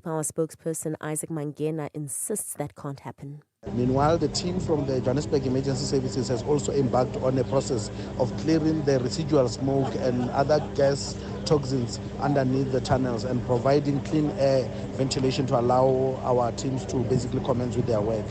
Power spokesperson Isaac Mangena insists that can't happen. Meanwhile, the team from the Johannesburg Emergency Services has also embarked on a process of clearing the residual smoke and other gas toxins underneath the tunnels and providing clean air ventilation to allow our teams to basically commence with their work.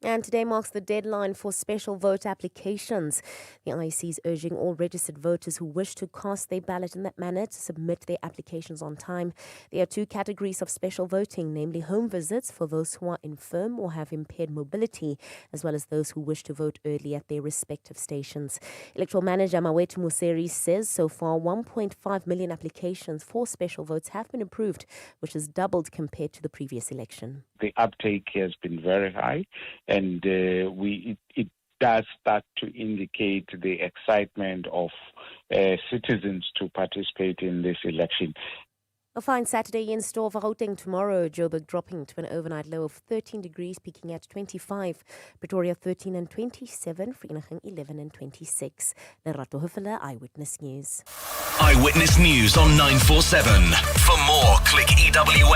And today marks the deadline for special vote applications. The IEC is urging all registered voters who wish to cast their ballot in that manner to submit their applications on time. There are two categories of special voting, namely home visits for those who are infirm or have impaired mobility, as well as those who wish to vote early at their respective stations. Electoral manager Mawethu Museri says so far 1.5 million applications for special votes have been approved, which has doubled compared to the previous election. The uptake has been very high, and it does start to indicate the excitement of citizens to participate in this election. A fine Saturday in store for Gauteng tomorrow. Joburg dropping to an overnight low of 13 degrees, peaking at 25. Pretoria 13 and 27. Vereeniging 11 and 26. Lerato Huffele, Eyewitness News. Eyewitness News on 947. For more, click ewn.co.za.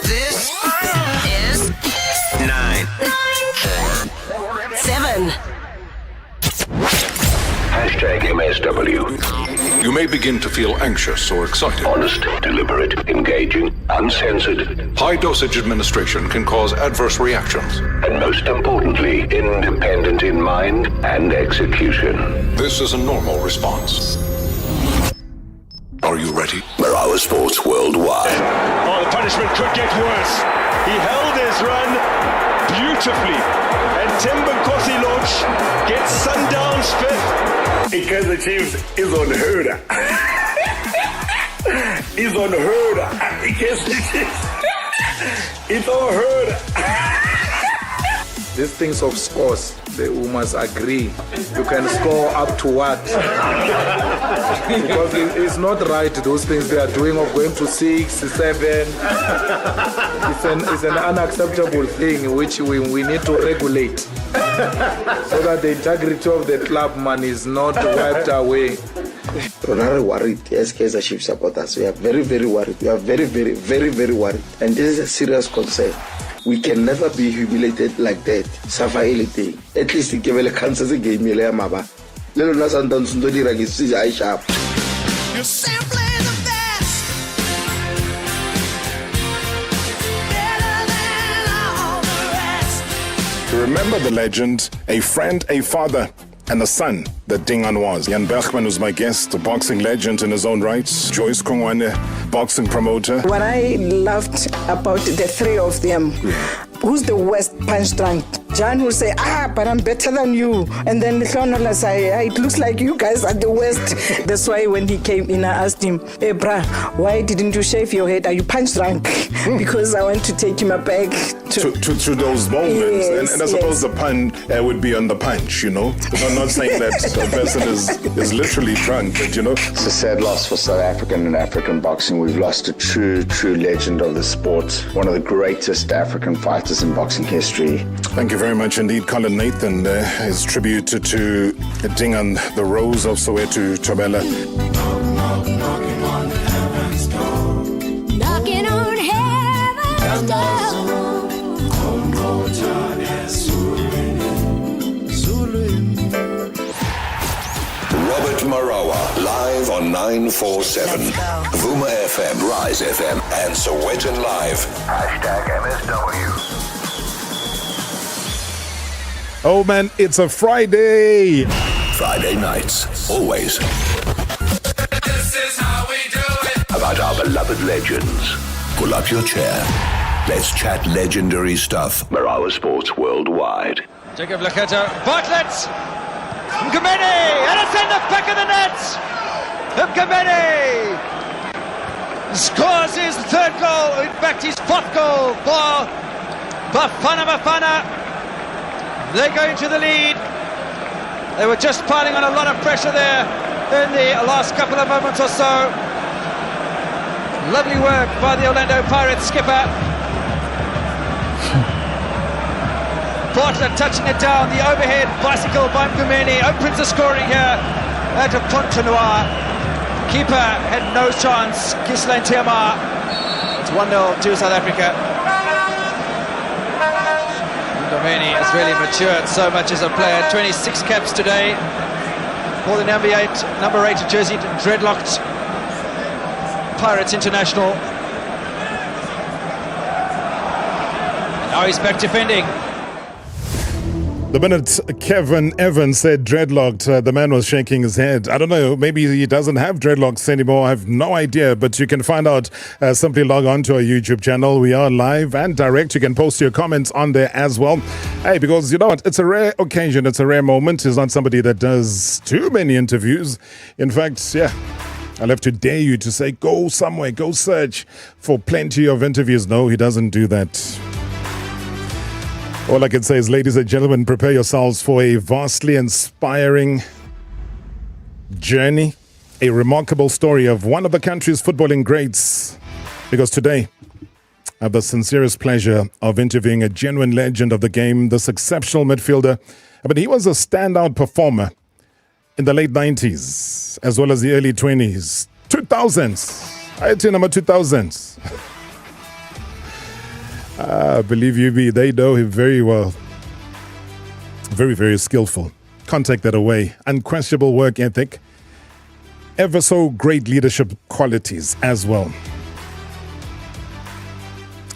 This is 947. #MSW. You may begin to feel anxious or excited. Honest, deliberate, engaging, uncensored. High dosage administration can cause adverse reactions. And most importantly, independent in mind and execution. This is a normal response. Are you ready? Marawa Sports Worldwide. Oh, the punishment could get worse. He held his run beautifully. And Thembinkosi Lodge gets Sundown's fifth. Because the Chiefs is on herder. He's on herder. Because the Chiefs it's on herder. These things of scores, we must agree. You can score up to what? Because it's not right, those things they are doing of going to 6, 7. It's an unacceptable thing which we need to regulate. So that the integrity of the club, man, is not wiped away. We're not worried as Kaizer Chiefs supporters. We are very, very worried. We are very, very, very, very worried. And this is a serious concern. We can never be humiliated like that. Suffer anything. At least give a cancer game. Maba. Little Nasantan Sundodi Ragis is eye sharp. You're simply the best. Better than all the rest. To remember the legend, a friend, a father, and a son that Dingan was. Jan Bergman was my guest, a boxing legend in his own right. Joyce Kongwane, boxing promoter. What I loved about the three of them, who's the worst punch drunk? Jan will say, but I'm better than you. And then Leona will say, it looks like you guys are the worst. That's why when he came in, I asked him, hey, brah, why didn't you shave your head? Are you punch drunk? Because I want to take him back to those moments. Yes, and I suppose the pun would be on the punch, you know. I'm not saying that a person is literally drunk, but, you know. It's a sad loss for South African and African boxing. We've lost a true legend of the sport. One of the greatest African fighters in boxing history. Thank you very much indeed, Colin Nathan. His tribute to Dingan, the Rose of Soweto, Tobela. Knocking on heaven's door. Knocking on heaven's door. Robert Marawa, live on 947. Vuma FM, Rise FM, and Sowetan Live. #MSW. Oh man, it's a Friday. Friday nights, always. This is how we do it. About our beloved legends. Pull up your chair. Let's chat legendary stuff. Marawa Sports Worldwide. Jacob Laketa, Bartlett, Mkumeni, and it's in the back of the net. Mkamene scores his third goal, in fact his fourth goal for Bafana. They go into the lead. They were just piling on a lot of pressure there in the last couple of moments or so. Lovely work by the Orlando Pirates skipper. Porter touching it down, the overhead bicycle by Mkumeni opens the scoring here at Fontenoy. Keeper had no chance, Ghislaine Tiamar. It's 1-0 to South Africa. Mkumeni has really matured so much as a player. 26 caps today for the number 8 jersey, dreadlocked Pirates international. And now he's back defending. The minute Kevin Evans said dreadlocked, the man was shaking his head. I don't know, maybe he doesn't have dreadlocks anymore. I have no idea, but you can find out. Simply log on to our YouTube channel. We are live and direct. You can post your comments on there as well. Hey, because you know what? It's a rare occasion. It's a rare moment. He's not somebody that does too many interviews. In fact, yeah, I'll have to dare you to say, go somewhere, go search for plenty of interviews. No, he doesn't do that. All I can say is, ladies and gentlemen, prepare yourselves for a vastly inspiring journey, a remarkable story of one of the country's footballing greats. Because today, I have the sincerest pleasure of interviewing a genuine legend of the game, this exceptional midfielder. But he was a standout performer in the late 90s, as well as the early 20s, 2000s. I say number 2000s. Believe you me, they know him very well. Very, very skillful. Can't take that away. Unquestionable work ethic. Ever so great leadership qualities as well.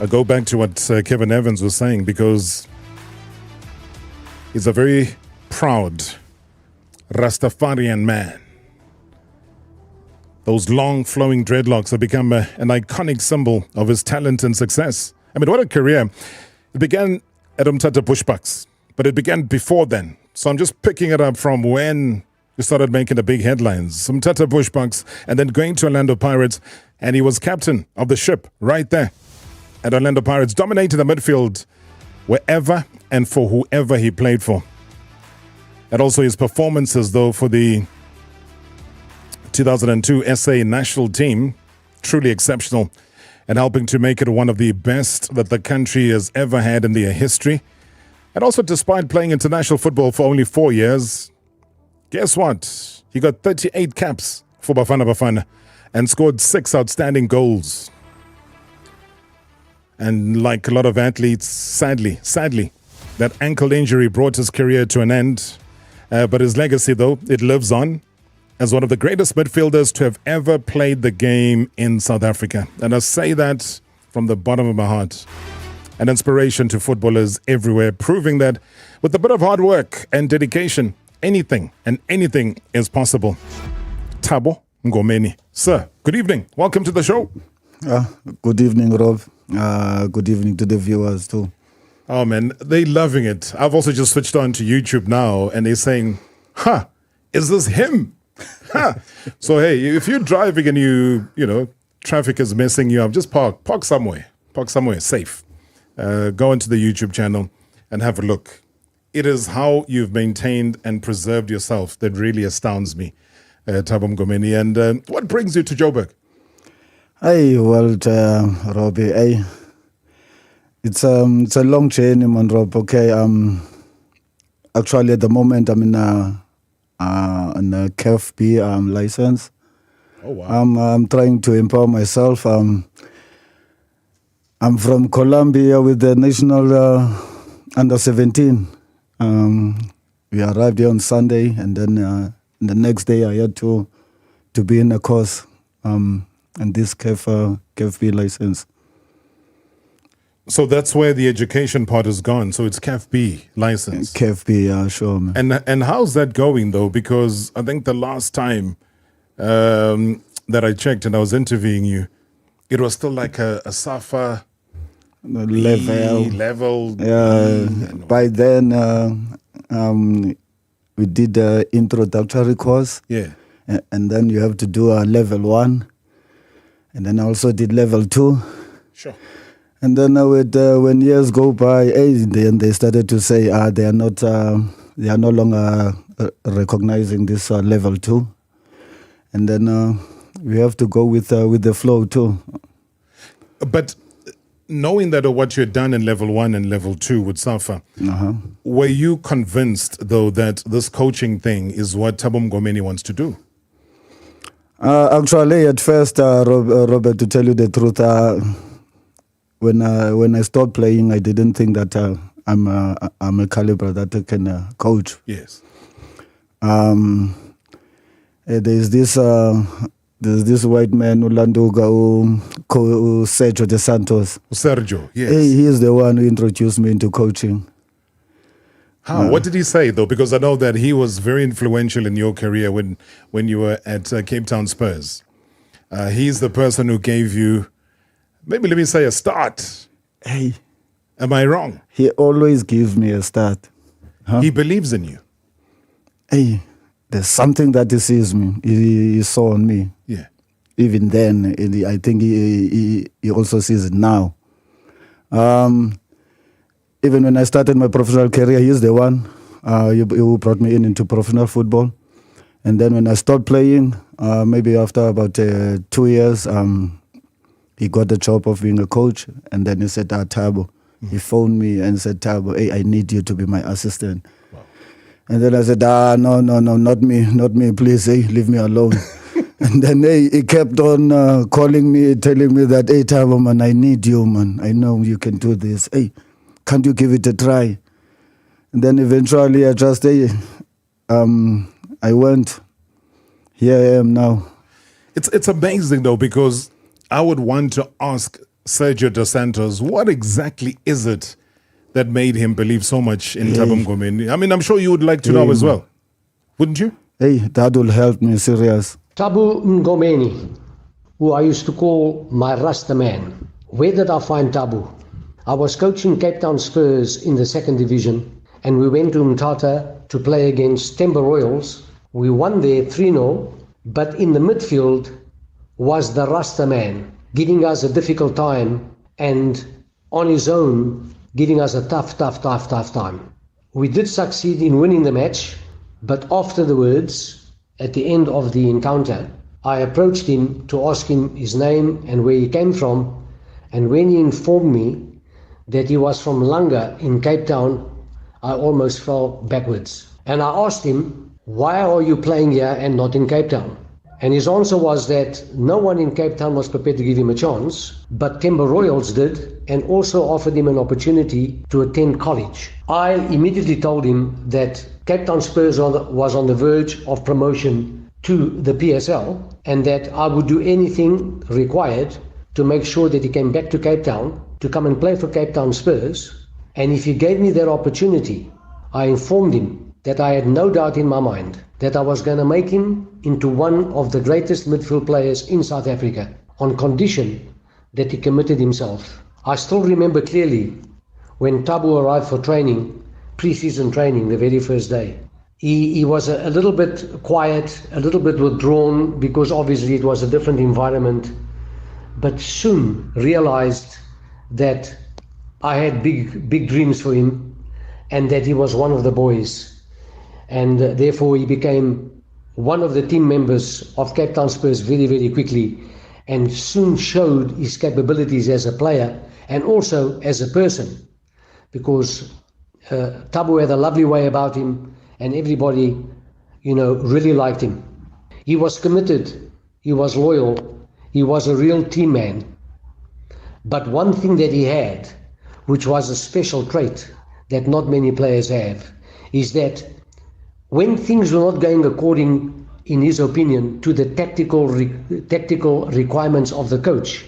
I'll go back to what Kevin Evans was saying, because he's a very proud Rastafarian man. Those long flowing dreadlocks have become an iconic symbol of his talent and success. I mean, what a career. It began at Umtata Bushbucks, but it began before then. So I'm just picking it up from when he started making the big headlines. Umtata Bushbucks, and then going to Orlando Pirates, and he was captain of the ship right there at Orlando Pirates, dominating the midfield wherever and for whoever he played for. And also his performances, though, for the 2002 SA national team, truly exceptional, and helping to make it one of the best that the country has ever had in their history. And also, despite playing international football for only 4 years, guess what? He got 38 caps for Bafana and scored 6 outstanding goals. And like a lot of athletes, sadly, that ankle injury brought his career to an end. But his legacy, though, it lives on as one of the greatest midfielders to have ever played the game in South Africa. And I say that from the bottom of my heart. An inspiration to footballers everywhere, proving that with a bit of hard work and dedication, anything and anything is possible. Thabo Mooki. Sir, good evening. Welcome to the show. Good evening, Rob. Good evening to the viewers too. Oh man, they're loving it. I've also just switched on to YouTube now, and they're saying, is this him? So hey, if you're driving and you know, traffic is messing you up, just park somewhere safe. Go into the YouTube channel and have a look. It is how you've maintained and preserved yourself that really astounds me, Thabo Mooki. And what brings you to Joburg? Hey, well, Robbie, hey, it's a long journey, man, Rob. Okay, actually at the moment I'm in a KFB license. Oh wow! I'm trying to empower myself. I'm from Colombia with the national under 17. We arrived here on Sunday, and then the next day I had to be in a course and this KFB license. So that's where the education part is gone. So it's KFB license. KFB, yeah, sure, man. And how's that going though? Because I think the last time that I checked and I was interviewing you, it was still like a SAFA level. Yeah. By then, we did the introductory course. Yeah. and then you have to do a level 1, and then I also did level 2. Sure. And then when years go by, then they started to say they are no longer recognizing this level 2, and then we have to go with the flow too. But knowing that what you had done in level 1 and level 2 would suffer, were you convinced though that this coaching thing is what Thabo Mooki wants to do? Actually, at first, Robert, to tell you the truth, when I stopped playing, I didn't think that I'm a caliber that I can coach. Yes. There's this white man, Ulanduga, Sergio Dos Santos. Sergio, yes. He is the one who introduced me into coaching. How? What did he say, though? Because I know that he was very influential in your career when you were at Cape Town Spurs. He's the person who gave you, maybe let me say, a start. Hey. Am I wrong? He always gives me a start. He believes in you. Hey, there's something that he sees me. He saw on me. Yeah. Even then, I think he also sees it now. Even when I started my professional career, he's the one who brought me into professional football. And then when I stopped playing, maybe after about 2 years, he got the job of being a coach. And then he said, Thabo. He phoned me and said, Thabo, hey, I need you to be my assistant. Wow. And then I said, no, not me, please, hey, leave me alone. And then he kept on calling me, telling me that, hey, Thabo, man, I need you, man. I know you can do this. Hey, can't you give it a try? And then eventually I just, I went. Here I am now. It's amazing, though, because I would want to ask Sergio Dos Santos, what exactly is it that made him believe so much in Thabo Mooki? I mean, I'm sure you would like to know as well. Wouldn't you? Hey, that will help me, serious. Thabo Mooki, who I used to call my Rasta man. Where did I find Thabo? I was coaching Cape Town Spurs in the 2nd division, and we went to Mthatha to play against Timber Royals. We won there 3-0, but in the midfield was the Rasta man, giving us a difficult time, and on his own, giving us a tough time. We did succeed in winning the match, but afterwards, at the end of the encounter, I approached him to ask him his name and where he came from, and when he informed me that he was from Langa in Cape Town, I almost fell backwards. And I asked him, why are you playing here and not in Cape Town? And his answer was that no one in Cape Town was prepared to give him a chance, but Timber Royals did, and also offered him an opportunity to attend college. I immediately told him that Cape Town Spurs was on the verge of promotion to the PSL, and that I would do anything required to make sure that he came back to Cape Town to come and play for Cape Town Spurs. And if he gave me that opportunity, I informed him that I had no doubt in my mind that I was going to make him into one of the greatest midfield players in South Africa, on condition that he committed himself. I still remember clearly when Thabo arrived for training, pre-season training, the very first day. He was a little bit quiet, a little bit withdrawn, because obviously it was a different environment, but soon realized that I had big dreams for him, and that he was one of the boys. And therefore he became one of the team members of Cape Town Spurs very, very quickly, and soon showed his capabilities as a player and also as a person, because Thabo had a lovely way about him, and everybody, really liked him. He was committed, he was loyal, he was a real team man. But one thing that he had, which was a special trait that not many players have, is that when things were not going according, in his opinion, to the tactical requirements of the coach,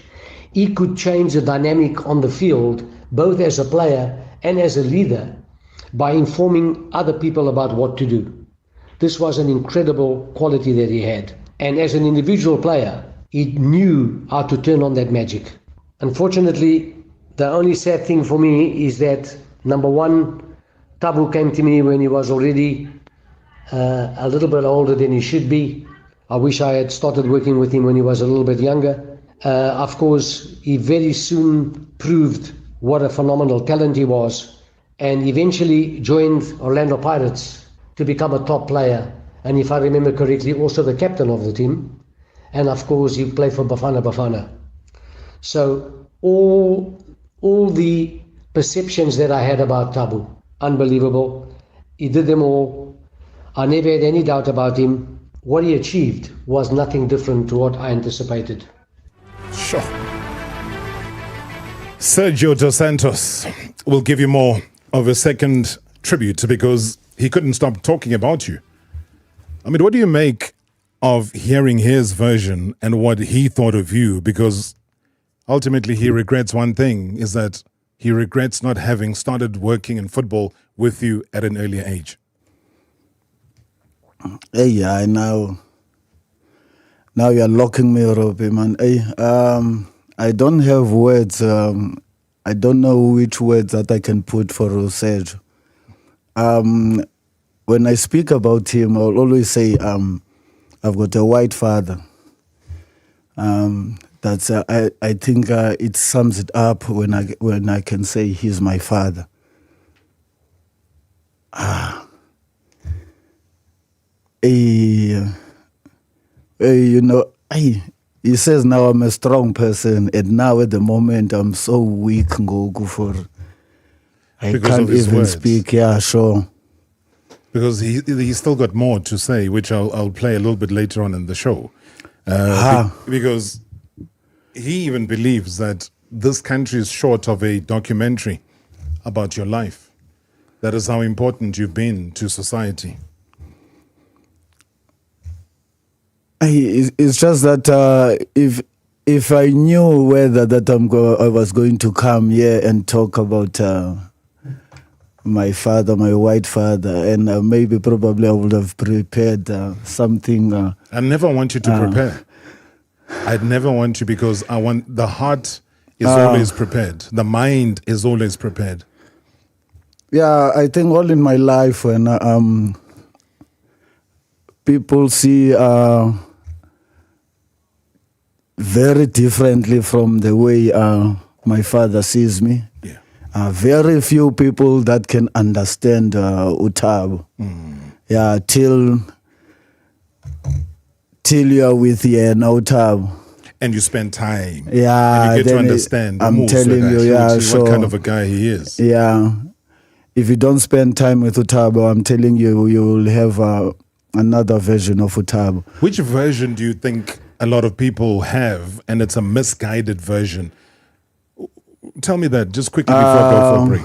he could change the dynamic on the field, both as a player and as a leader, by informing other people about what to do. This was an incredible quality that he had. And as an individual player, he knew how to turn on that magic. Unfortunately, the only sad thing for me is that, number one, Thabo came to me when he was already a little bit older than he should be. I wish I had started working with him when he was a little bit younger. Of course, he very soon proved what a phenomenal talent he was, and eventually joined Orlando Pirates to become a top player. And if I remember correctly, also the captain of the team. And of course, he played for Bafana Bafana. So all the perceptions that I had about Thabo, unbelievable. He did them all. I never had any doubt about him. What he achieved was nothing different to what I anticipated. Sure. Sergio Dos Santos will give you more of a second tribute because he couldn't stop talking about you. I mean, what do you make of hearing his version and what he thought of you? Because ultimately he regrets one thing, is that he regrets not having started working in football with you at an earlier age. Hey, yeah, now you're locking me up, man. Hey, I don't have words. I don't know which words that I can put for Sergio. When I speak about him, I'll always say, I've got a white father. That's I think it sums it up when I can say he's my father. He says now I'm a strong person, and now at the moment I'm so weak. I can't even speak. Yeah, sure. Because he's still got more to say, which I'll play a little bit later on in the show. Because he even believes that this country is short of a documentary about your life. That is how important you've been to society. It's just that if I knew whether that I was going to come here and talk about my father, my white father, and maybe probably I would have prepared something. I never want you to prepare. I'd never want you, because I want the heart is always prepared. The mind is always prepared. Yeah, I think all in my life when people see very differently from the way my father sees me. Yeah. Very few people that can understand Thabo. Yeah, till you are with now Thabo. And you spend time. Yeah, and you get to understand. I'm telling you, yeah, what kind of a guy he is. Yeah, if you don't spend time with Thabo, I'm telling you, you will have another version of Thabo. Which version do you think a lot of people have, and it's a misguided version? Tell me that just quickly before I go for a break.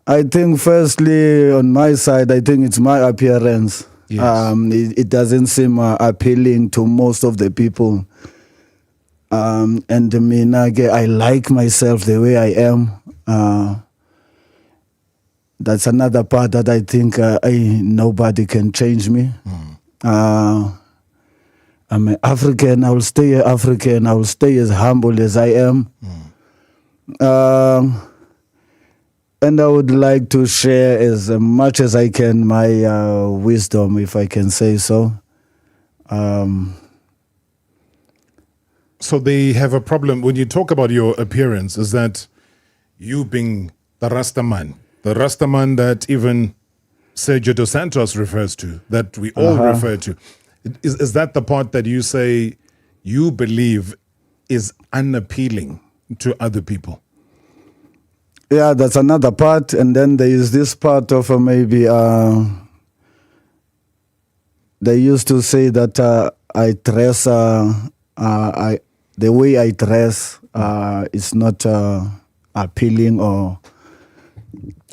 I think firstly, on my side, I think it's my appearance. Yes. It doesn't seem appealing to most of the people. And I like myself the way I am. That's another part that I think nobody can change me. I'm an African. I will stay African. I will stay as humble as I am. And I would like to share as much as I can my wisdom, if I can say so. So they have a problem when you talk about your appearance, is that you being the Rastaman that even Sergio Dos Santos refers to, that we all refer to. Is that the part that you say you believe is unappealing to other people? Yeah, that's another part. And then there is this part of maybe they used to say that I dress, the way I dress is not appealing or...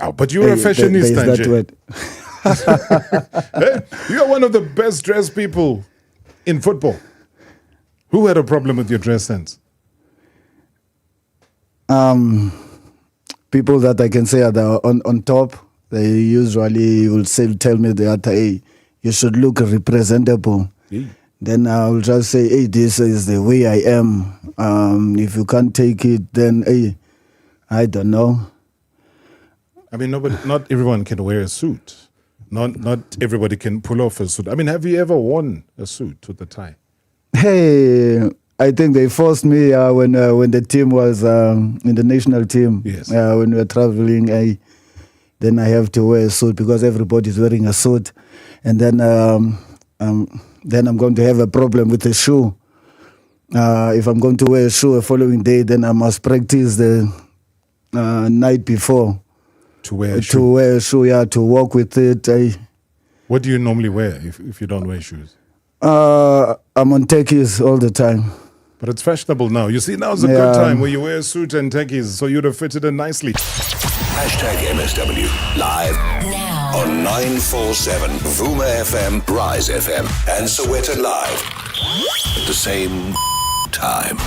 Oh, but you're a fashionista, hey, you're one of the best dressed people in football. Who had a problem with your dress sense? People that I can say are on top, they usually will tell me that, hey, you should look representable. Then I'll just say, hey, this is the way I am. If you can't take it, then, hey, I don't know. I mean, not everyone can wear a suit. Not everybody can pull off a suit. I mean, have you ever worn a suit with a tie? Hey, I think they forced me when the team was in the national team. Yes. When we were traveling, then I have to wear a suit because everybody's wearing a suit, and then I'm going to have a problem with the shoe. If I'm going to wear a shoe the following day, then I must practice the night before to wear a shoe. To wear a shoe, yeah, to walk with it. What do you normally wear if you don't wear shoes? I'm on techies all the time. But it's fashionable now. You see, now's a good time where you wear a suit and techies, so you'd have fitted in nicely. #MSW live now on 947 Vuma FM, Rise FM, and Soweto Live at the same time.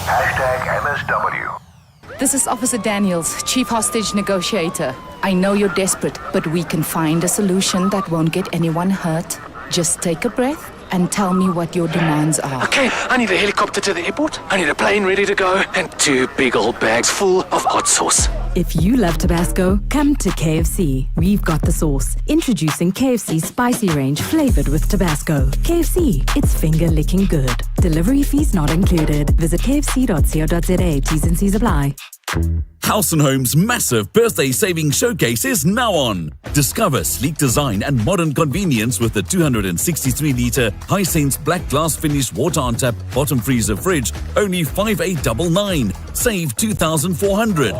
#MSW. This is Officer Daniels, Chief Hostage Negotiator. I know you're desperate, but we can find a solution that won't get anyone hurt. Just take a breath and tell me what your demands are. Okay, I need a helicopter to the airport. I need a plane ready to go and 2 big old bags full of hot sauce. If you love Tabasco, come to KFC. We've got the sauce. Introducing KFC Spicy Range flavored with Tabasco. KFC, it's finger-licking good. Delivery fees not included. Visit kfc.co.za. T's and C's apply. House & Home's massive birthday saving showcase is now on. Discover sleek design and modern convenience with the 263-litre Hisense black glass finish water on tap bottom freezer fridge, only $5,899. Save $2,400.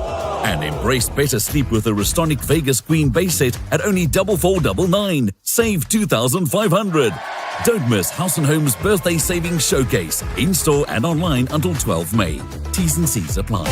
And embrace better sleep with the Restonic Vegas Queen base set at only $4,499. Save $2,500. Don't miss House & Home's birthday saving showcase in store and online until 12 May. T's and C's apply.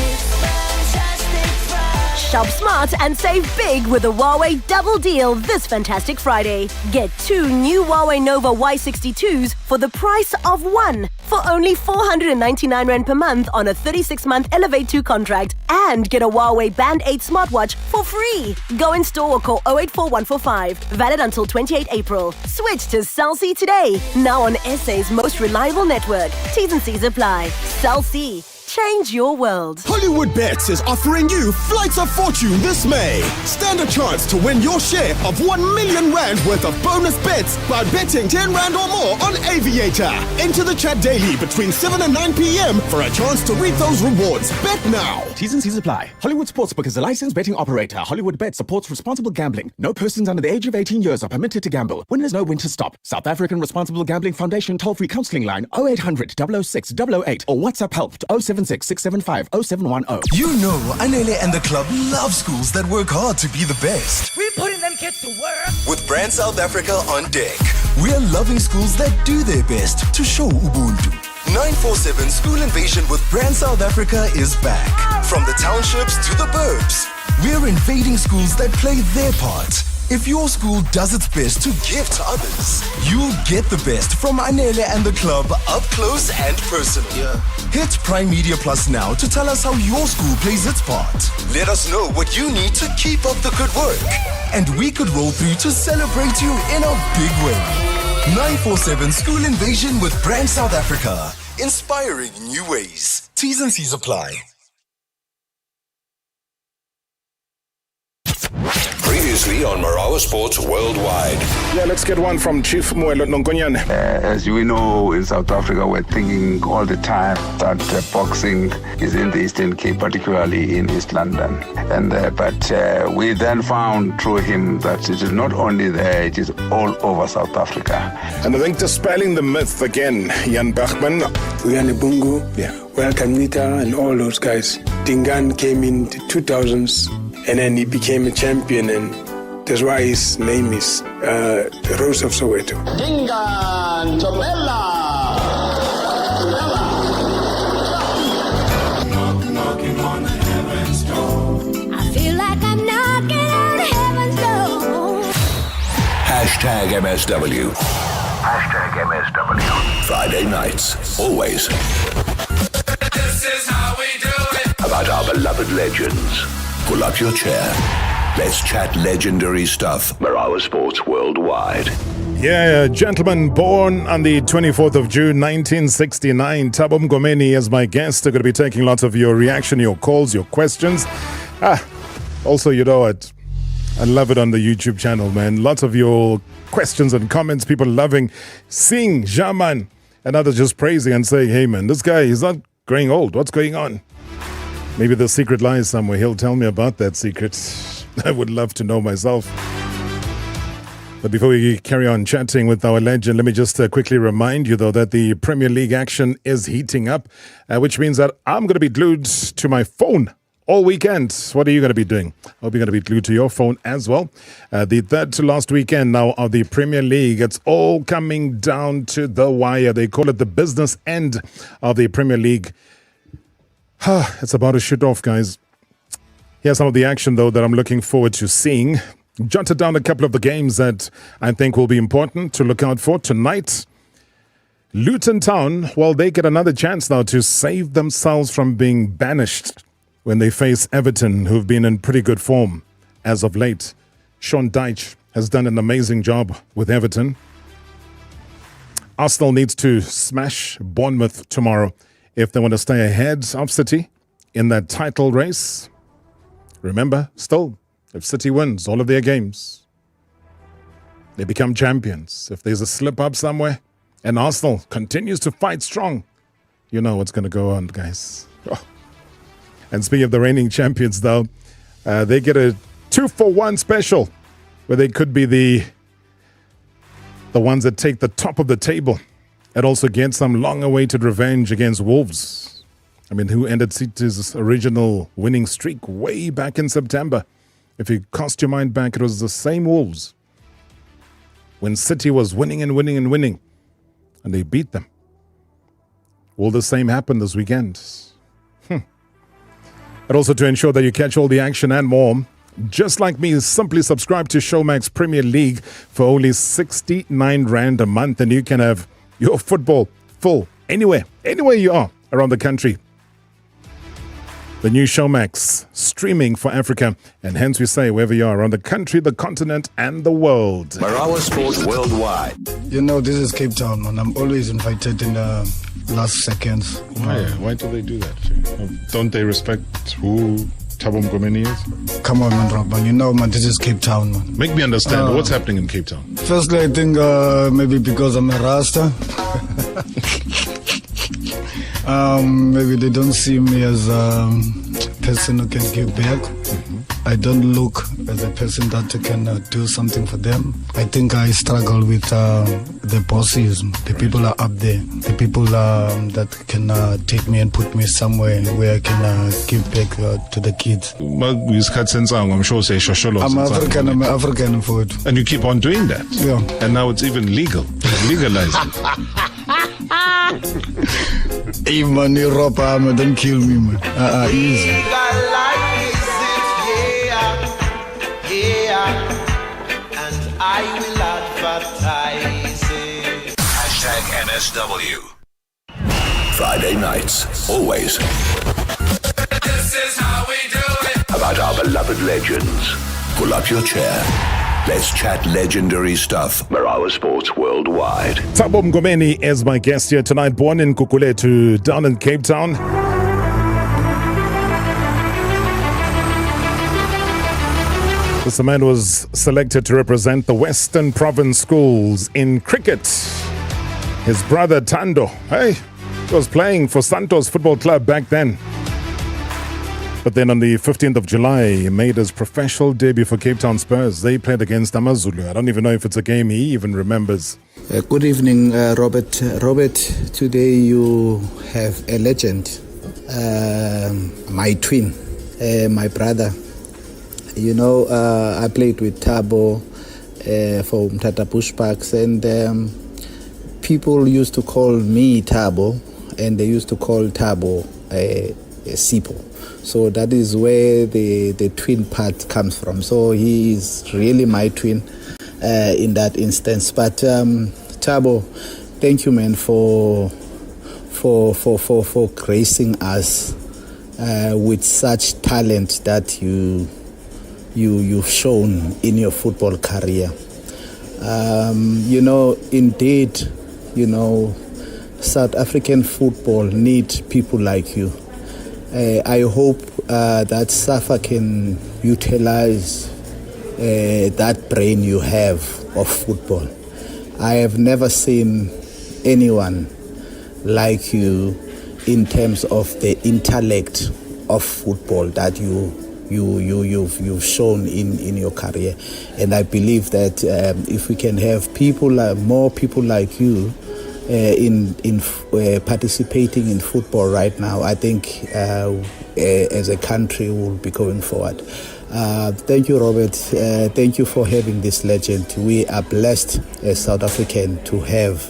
Shop smart and save big with a Huawei double deal this fantastic Friday. Get 2 new Huawei Nova Y62s for the price of 1 for only 499 Rand per month on a 36-month Elevate 2 contract, and get a Huawei Band 8 smartwatch for free. Go in store or call 084145. Valid until 28 April. Switch to Cell C today. Now on SA's most reliable network. T's and C's apply. Cell C. Change your world. Hollywood Bets is offering you Flights of Fortune this May. Stand a chance to win your share of 1 million Rand worth of bonus bets by betting 10 Rand or more on Aviator. Enter the chat daily between 7 and 9 p.m. for a chance to reap those rewards. Bet now. T's and C's apply. Hollywood Sportsbook is a licensed betting operator. Hollywood Bet supports responsible gambling. No persons under the age of 18 years are permitted to gamble. Winners know when to stop. South African Responsible Gambling Foundation toll-free counselling line 0800 006 008 or WhatsApp help to 076-675-0710. You know, Anele and the club love schools that work hard to be the best. We're putting them kids to work. With Brand South Africa on deck, we're loving schools that do their best to show Ubuntu. 947 School Invasion with Brand South Africa is back. From the townships to the burbs, we're invading schools that play their part. If your school does its best to give to others, you'll get the best from Anele and the club up close and personal. Hit Prime Media Plus now to tell us how your school plays its part. Let us know what you need to keep up the good work, and we could roll through to celebrate you in a big way. 947 School Invasion with Brand South Africa. Inspiring new ways. T's and C's apply. Previously on Marawa Sports Worldwide. Yeah, let's get one from Chief Moelo Nonkonyan. As we know, in South Africa, we're thinking all the time that boxing is in the Eastern Cape, particularly in East London. But we then found through him that it is not only there, it is all over South Africa. And I think dispelling the myth again, Jan Bachman. Uyane Bungu, Welcome Nita, and all those guys. Dingan came in the 2000s. And then he became a champion, and that's why his name is the Rose of Soweto. Dingan Tobella. Knocking on heaven's door. I feel like I'm knocking on heaven's door. #MSW. #MSW. Friday nights, always. This is how we do it. About our beloved legends. Pull up your chair. Let's chat legendary stuff. Marawa Sports Worldwide. Yeah, a gentleman born on the 24th of June, 1969. Thabo Mooki is my guest. They're going to be taking lots of your reaction, your calls, your questions. Also, you know what? I love it on the YouTube channel, man. Lots of your questions and comments, people loving seeing Jaman and others just praising and saying, hey, man, this guy is not growing old. What's going on? Maybe the secret lies somewhere. He'll tell me about that secret. I would love to know myself. But before we carry on chatting with our legend, let me just quickly remind you, though, that the Premier League action is heating up, which means that I'm going to be glued to my phone all weekend. What are you going to be doing? I hope you're going to be glued to your phone as well. The third to last weekend now of the Premier League. It's all coming down to the wire. They call it the business end of the Premier League. It's about to shoot off, guys. Here's some of the action, though, that I'm looking forward to seeing. Jotted down a couple of the games that I think will be important to look out for tonight. Luton Town, well, they get another chance now to save themselves from being banished when they face Everton, who've been in pretty good form as of late. Sean Dyche has done an amazing job with Everton. Arsenal needs to smash Bournemouth tomorrow if they want to stay ahead of City in that title race. Remember, still, if City wins all of their games, they become champions. If there's a slip-up somewhere and Arsenal continues to fight strong, you know what's going to go on, guys. Oh. And speaking of the reigning champions, though, they get a 2-for-1 special where they could be the ones that take the top of the table and also get some long-awaited revenge against Wolves. I mean, who ended City's original winning streak way back in September? If you cast your mind back, it was the same Wolves when City was winning and winning and winning, and they beat them. Will the same happen this weekend? And also, to ensure that you catch all the action and more, just like me, simply subscribe to Showmax Premier League for only 69 Rand a month, and you can have your football full anywhere you are around the country. The new Showmax, streaming for Africa, and hence we say wherever you are around the country, the continent, and the world. Marawa Sports Worldwide. You know, this is Cape Town, man. I'm always invited in the last seconds. Why do they do that? Don't they respect who Thabo Mooki is? Come on, man, Rob, man. You know, man, this is Cape Town, man. Make me understand. What's happening in Cape Town? Firstly, I think maybe because I'm a Rasta. Maybe they don't see me as a person who can give back. I don't look as a person that can do something for them. I think I struggle with the bosses. The people are up there. The people that can take me and put me somewhere where I can give back to the kids. I'm sure say I'm African for it. And you keep on doing that. Yeah. And now it's even legal. It's legalized. Hey man, don't kill me, man. Easy. And I will advertise it. #NSW. Friday nights, always. This is how we do it. About our beloved legends. Pull up your chair. Let's chat legendary stuff. Marawa Sports Worldwide. Thabo Mooki is my guest here tonight, born in Kukuletu, down in Cape Town. This man was selected to represent the Western Province schools in cricket. His brother Tando, was playing for Santos Football Club back then. But then on the 15th of July, he made his professional debut for Cape Town Spurs. They played against Amazulu. I don't even know if it's a game he even remembers. Good evening, Robert. Robert, today you have a legend, my twin, my brother. You know, I played with Thabo for Mtata Pushpaks, and people used to call me Thabo, and they used to call Thabo Sipo. So that is where the twin part comes from. So he is really my twin in that instance. But Thabo, thank you, man, for gracing us with such talent that you've shown in your football career. You know, indeed, you know, South African football need people like you. I hope that SAFA can utilize that brain you have of football. I have never seen anyone like you in terms of the intellect of football that you've shown in your career. And I believe that if we can have more people like you in participating in football right now, I think as a country we'll be going forward. Thank you, Robert. Thank you for having this legend. We are blessed as South African to have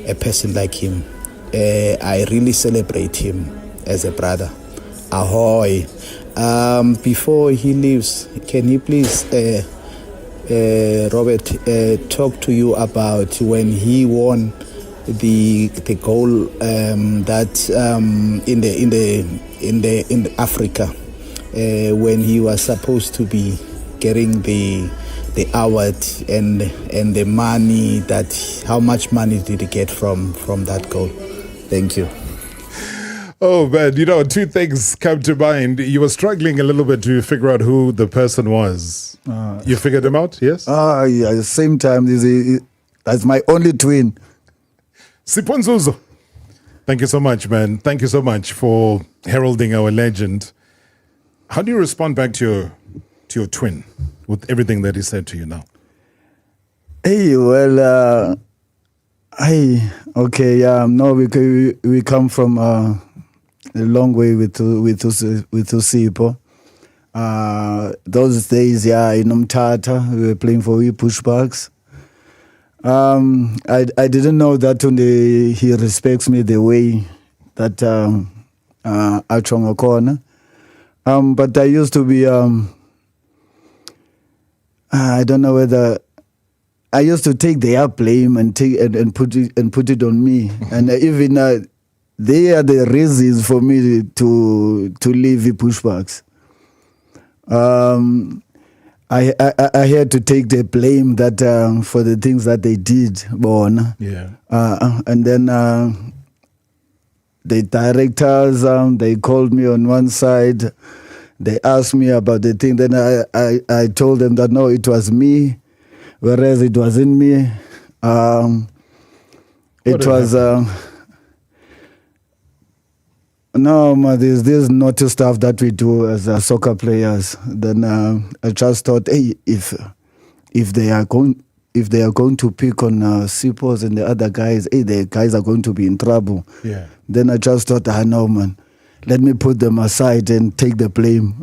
a person like him. I really celebrate him as a brother. Ahoy. Before he leaves, can you please, Robert, talk to you about when he won the goal that in Africa, when he was supposed to be getting the award and the money, how much money did he get from that goal? Thank you. Oh, man, two things come to mind. You were struggling a little bit to figure out who the person was. You figured him out, yes? Yeah, at the same time, that's my only twin. Siponzuzo. Thank you so much, man. Thank you so much for heralding our legend. How do you respond back to your twin with everything that he said to you now? Hey, well, no, we come from a long way with Usipo. Those days, in Umtata, we were playing for pushbacks. I didn't know that he respects me the way that Achonga Corner. But I used to be, I don't know whether, I used to take their blame and put it on me. And even they are the reasons for me to leave the pushbacks. I had to take the blame that for the things that they did, Bon. Yeah. And then the directors, they called me on one side. They asked me about the thing. Then I told them that no, it was me, whereas it wasn't me. It was. No, there's naughty stuff that we do as soccer players. Then I just thought, hey, if they are going to pick on Sipos and the other guys, hey, the guys are going to be in trouble. Yeah. Then I just thought, no, man, let me put them aside and take the blame.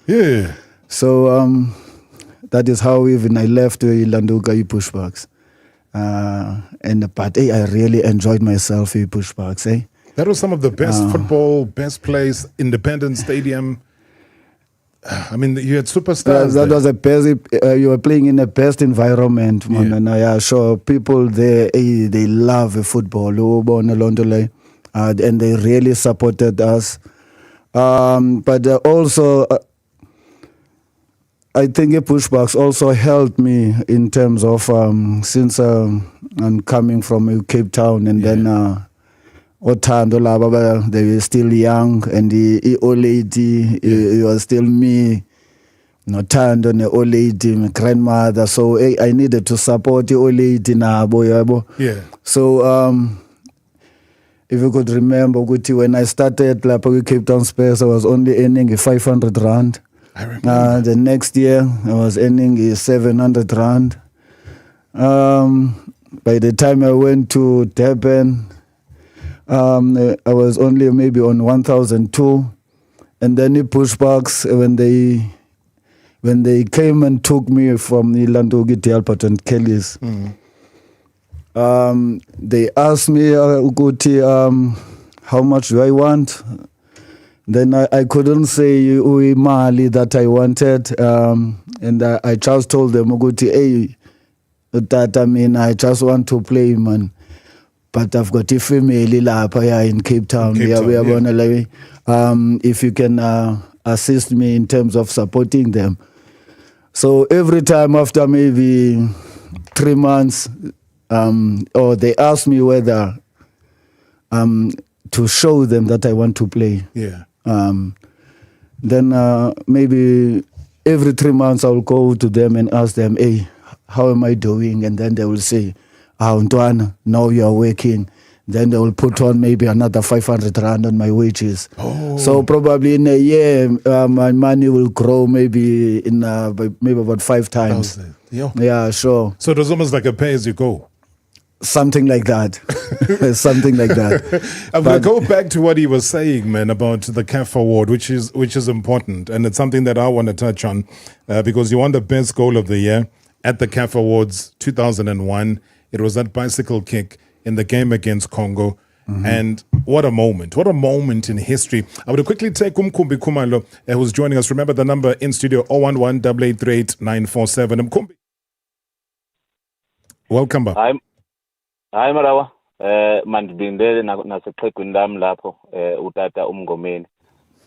Yeah. So that is how even I left Ilanduka pushbacks. But I really enjoyed myself in pushbacks. That was some of the best football, best place, Independence Stadium. I mean, you had superstars. That was the best. You were playing in the best environment, man. Yeah. And I sure people there, they love football. And they really supported us. But also, I think pushbacks also helped me in terms of since I'm coming from Cape Town and then Otando Lababa, they were still young, and the old lady, it was still me, Notando, the old lady, my grandmother. So I needed to support the old lady now, boy. Yeah. So if you could remember, when I started Cape Town Spurs, I was only earning 500 rand. I remember. The next year, I was earning 700 rand. By the time I went to Durban, I was only maybe on 1,002. And then the pushbacks, when they came and took me from the Landogi Telpot and Kelly's, they asked me, Uguti, how much do I want? Then I couldn't say Mali that I wanted, and I just told them, Uguti, hey, that I just want to play, man. But I've got a family in Cape Town. If you can assist me in terms of supporting them. So every time after maybe 3 months, or they ask me whether to show them that I want to play. Yeah. Then maybe every 3 months I'll go to them and ask them, hey, how am I doing? And then they will say, Ntwana, now you are working. Then they will put on maybe another 500 rand on my wages. Oh. So probably in a year, my money will grow maybe maybe about 5 times. Yeah, sure. So it was almost like a pay as you go. Something like that. Something like that. I'm going to go back to what he was saying, man, about the CAF award, which is important. And it's something that I want to touch on because you won the best goal of the year at the CAF Awards 2001. It was that bicycle kick in the game against Congo. Mm-hmm. And what a moment in history. I would quickly take Mkumbi Kumalo, who's joining us. Remember the number in studio, 011-883-947. Mkumbi. Welcome back. Hi Marawa, mandibindele naseqhegwini lami lapho utata uMngomeni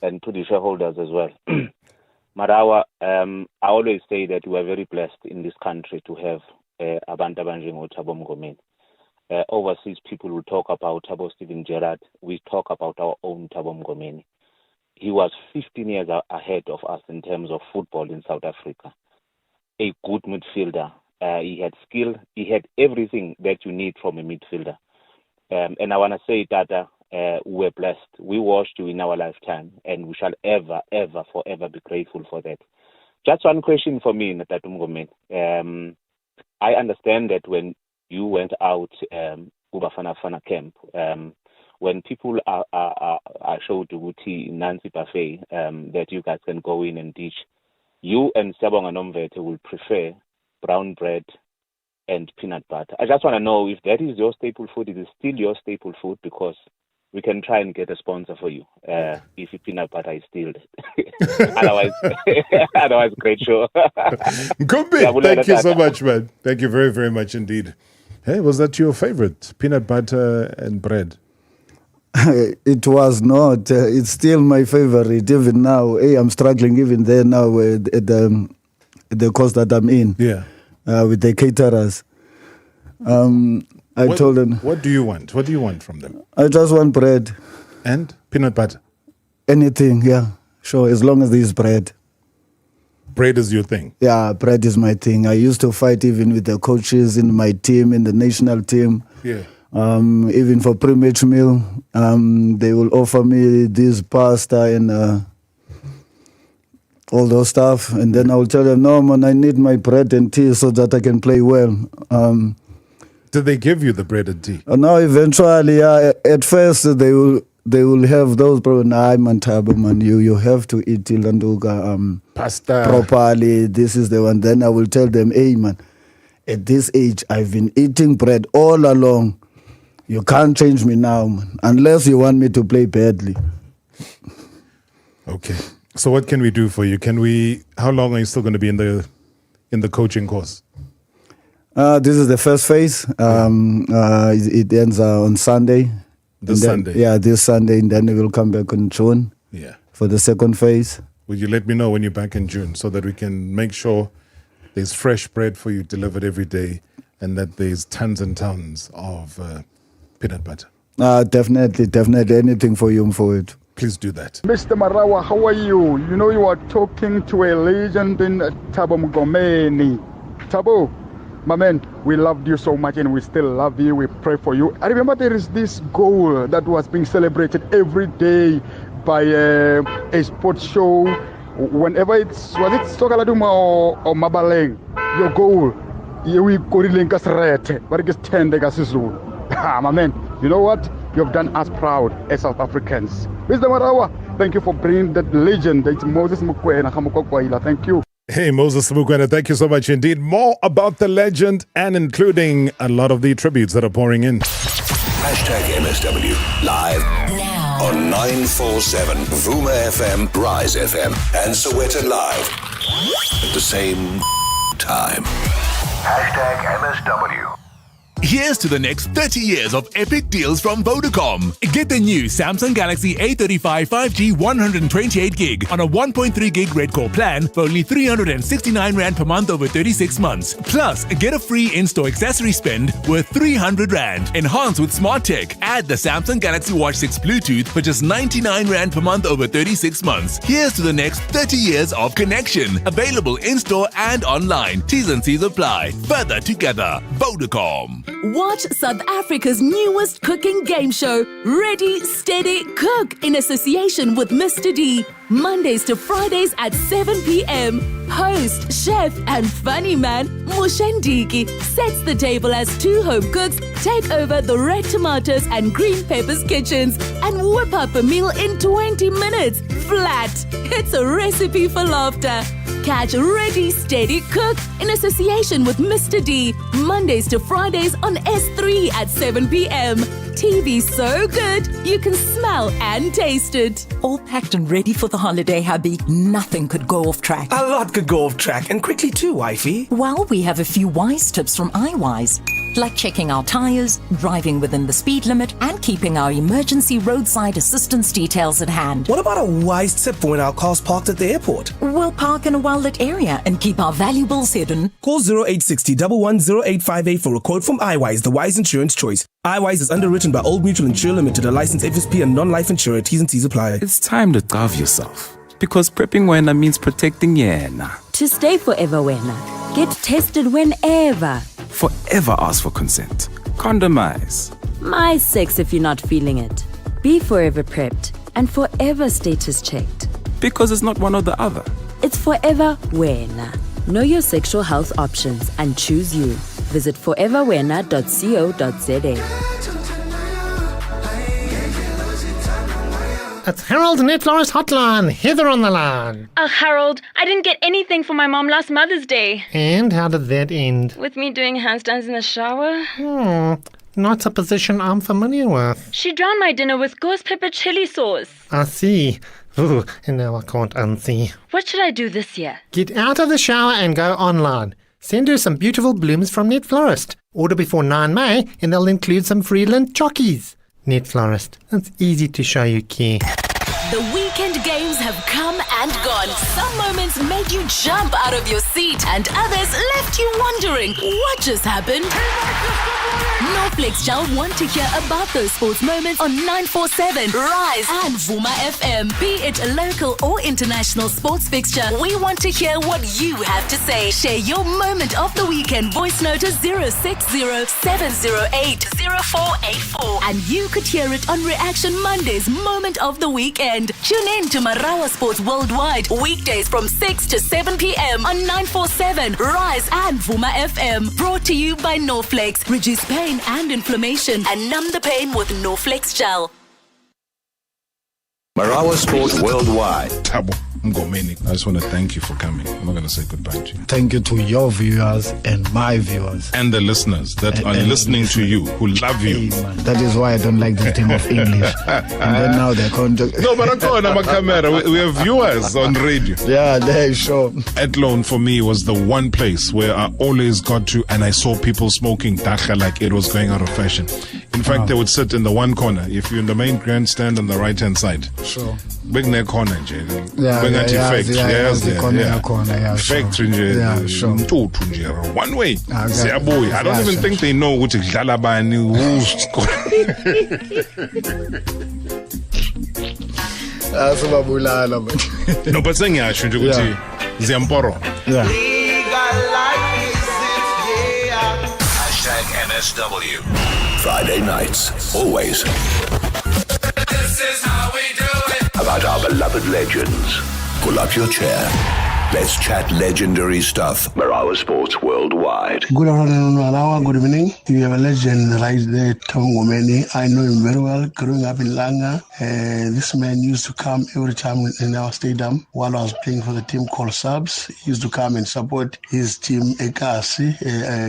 and to the shareholders as well. Marawa, I always say that we are very blessed in this country to have abantu abanjengo Thabo Mngomeni. Overseas people will talk about Thabo Steven Gerrard. We talk about our own Thabo Mngomeni. He was 15 years ahead of us in terms of football in South Africa. A good midfielder. He had skill. He had everything that you need from a midfielder. And I want to say, Tata, we're blessed. We watched you in our lifetime, and we shall ever, ever, forever be grateful for that. Just one question for me, Tata Mngomeni. I understand that when you went out Bafana camp, when people are showed to Guti Nancy Buffet that you guys can go in and teach, you and Sabonga Nomvete will prefer brown bread and peanut butter. I just want to know if that is your staple food. Is it still your staple food? Because we can try and get a sponsor for you if your peanut butter is still. otherwise, great show. Gumbi, thank you so much, man. Thank you very, very much indeed. Hey, was that your favorite, peanut butter and bread? It was not. It's still my favorite even now. Hey, I'm struggling even there now with the course that I'm in. Yeah. With the caterers. I told them. What do you want? What do you want from them? I just want bread. And peanut butter? Anything, yeah. Sure, as long as there's bread. Bread is your thing? Yeah, bread is my thing. I used to fight even with the coaches in my team, in the national team. Yeah. Even for pre-match meal, they will offer me this pasta and all those stuff. And then I will tell them, no, man, I need my bread and tea so that I can play well. Did they give you the bread and tea? No, eventually, at first they will have those, bro. Nah, man, Thabo, man, you have to eat ilanduga pasta properly. This is the one. Then I will tell them, hey, man, at this age, I've been eating bread all along. You can't change me now, man, unless you want me to play badly. Okay. So what can we do for you? How long are you still going to be in the coaching course? This is the first phase. It ends on Sunday. Sunday? Yeah, this Sunday, and then we will come back in June. Yeah. For the second phase. Will you let me know when you're back in June so that we can make sure there's fresh bread for you delivered every day and that there's tons and tons of peanut butter? Definitely. Anything for you for it. Please do that. Mr. Marawa, how are you? You know you are talking to a legend in Thabo Mngomeni. Thabo, my man, we loved you so much and we still love you. We pray for you. I remember there is this goal that was being celebrated every day by a sports show. Whenever was it Sokaladuma or Mabaleng, your goal, we Korilinkas Rete, but it gets 10 Degasizu. My man, you know what? You've done us proud as South Africans. Mr. Marawa, thank you for bringing that legend. It's Moses Mukwena. Thank you. Hey, Moses Mukwena, thank you so much indeed. More about the legend and including a lot of the tributes that are pouring in. #MSW live now on 947 Vuma FM, Rise FM, and Soweto Live at the same time. #MSW. Here's to the next 30 years of epic deals from Vodacom. Get the new Samsung Galaxy A35 5G 128 gig on a 1.3 gig Red Core plan for only 369 Rand per month over 36 months. Plus, get a free in-store accessory spend worth 300 Rand. Enhance with smart tech. Add the Samsung Galaxy Watch 6 Bluetooth for just 99 Rand per month over 36 months. Here's to the next 30 years of connection. Available in-store and online. T's and C's apply. Further together. Vodacom. Watch South Africa's newest cooking game show, Ready, Steady, Cook, in association with Mr. D. Mondays to Fridays at 7 p.m. Host, chef, and funny man, Mushendiki, sets the table as two home cooks take over the Red Tomatoes and Green Peppers kitchens and whip up a meal in 20 minutes, flat. It's a recipe for laughter. Catch Ready, Steady, Cook in association with Mr. D. Mondays to Fridays on S3 at 7 p.m. TV so good, you can smell and taste it. All packed and ready for the holiday, hubby. Nothing could go off track. A lot could go off track, and quickly too, wifey. Well, we have a few wise tips from iWise. Like checking our tires, driving within the speed limit, and keeping our emergency roadside assistance details at hand. What about a wise tip for when our car's parked at the airport? We'll park in a well-lit area and keep our valuables hidden. Call 0860 110 for a quote from iWise, the wise insurance choice. iWise is underwritten by Old Mutual Insure Limited, a licensed FSP and non-life insurer. T's and C's apply. It's time to carve yourself. Because prepping wena means protecting yena. To stay forever wena, get tested whenever. Forever ask for consent. Condomize. My sex if you're not feeling it. Be forever prepped and forever status checked. Because it's not one or the other. It's forever wena. Know your sexual health options and choose you. Visit foreverwena.co.za. It's Harold Net Florist Hotline. Heather on the line. Oh, Harold, I didn't get anything for my mom last Mother's Day. And how did that end? With me doing handstands in the shower. Not a position I'm familiar with. She drowned my dinner with ghost pepper chili sauce. I see. Ooh, and now I can't unsee. What should I do this year? Get out of the shower and go online. Send her some beautiful blooms from Net Florist. Order before 9 May and they'll include some Freeland chockies. Net Florist. It's easy to show you care. The weekend games have come and gone. Some moments made you jump out of your seat and others left you wondering what just happened. Norflex shall want to hear about those sports moments on 947, Rise and Vuma FM. Be it a local or international sports fixture, we want to hear what you have to say. Share your moment of the weekend. Voice note to 060-708-0484. And you could hear it on Reaction Monday's Moment of the Weekend. Tune in to Marawa Sports Worldwide, weekdays from 6 to 7 p.m. on 947, Rise and Vuma FM. Brought to you by Norflex. Reduce pain and inflammation and numb the pain with Norflex Gel. Marawa Sports Worldwide. Thabo Mooki, I just want to thank you for coming. I'm not going to say goodbye to you. Thank you to your viewers and my viewers. And the listeners that are listening to you, who love you. Amen. That is why I don't like the thing of English. And then now they're going to... No, but I'm on a camera. We have viewers on radio. Yeah, they're sure. Electoral for me was the one place where I always got to, and I saw people smoking dacha like it was going out of fashion. In fact, they would sit in the one corner. If you're in the main grandstand on the right-hand side. Sure. Big neck corner, Jay. Factory, one way. I don't even think they know which is Jalabani. No, but saying I should go to Ziamporo. #MSW. Friday nights, always. This is how we do it. About our beloved legends. Pull up your chair. Let's chat legendary stuff. Marawa Sports Worldwide. Good afternoon, Marawa. Good evening. You have a legend right there, Thabo Mooki. I know him very well. Growing up in Langa, this man used to come every time in our stadium while I was playing for the team called Subs. He used to come and support his team, Ekasi,